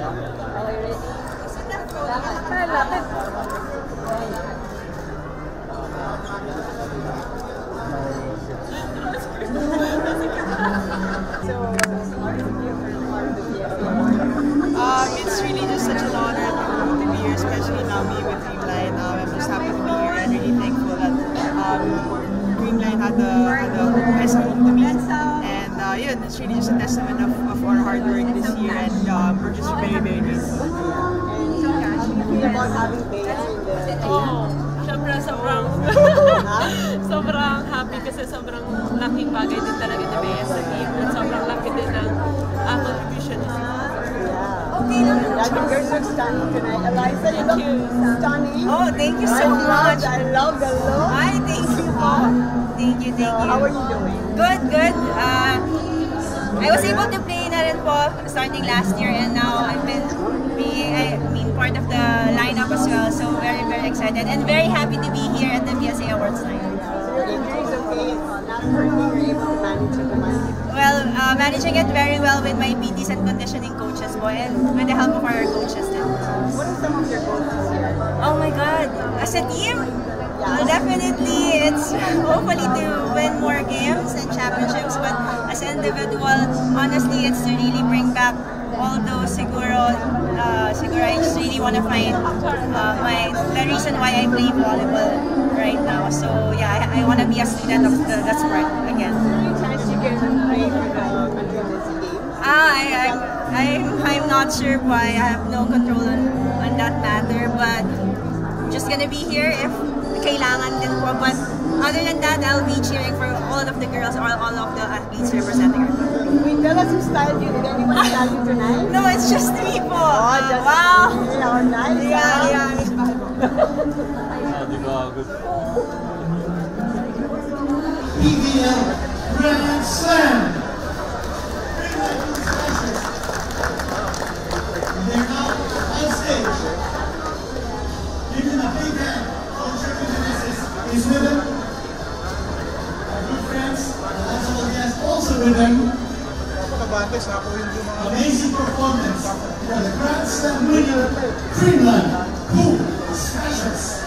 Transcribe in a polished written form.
ready? Lapit. It's really just such an honor to be here, especially now being with Dreamline. I'm just happy to be here and really thankful that Dreamline had the best home to me. And yeah, it's really just a testament of our hard work this year, and we're just very, very grateful. How do you feel about having Bea in the team? Syempre, sobrang happy kasi sobrang laking bagay din talaga ni Bea sa team. At sobrang laki din ng contribution niya. Okay lang. Your girls look stunning tonight. Eliza, you look stunning. Oh, thank you so much. I love the look. Hi, thank you po. Thank you. How are you doing? Good. I was able to play na rin po starting last year, and now I've been part of the lineup as well. So very, very excited and very happy to be here at the PSA Awards night. So your injury is okay. Not hurting. You're able to manage it. Well, managing it very well with my PTs and conditioning coaches po, and with the help of our coaches too. What are some of your goals this year? Oh my God! As a team, definitely it's hopefully to win more games and championships. But as an individual, honestly, it's to really bring back all those siguro I just really want to find the reason why I play volleyball right now. So yeah, I want to be a student of the sport again. Any chance you can play for the country games? I'm not sure why. I have no control on that matter, but I'm just gonna be here if kailangan din po. But other than that, I'll be cheering for all of the girls or all of the athletes representing our country. Wait, tell us who styled you. Did anyone style you tonight? No, it's just me po. Wow. Yeah, nice. Yeah. PBL Grand Slam. They're now on stage. Give them a big hand. Culture is with them. Our good friends, also guests, also with them. Amazing performance for the Grand Slam winner, Dreamline. Cool Specials.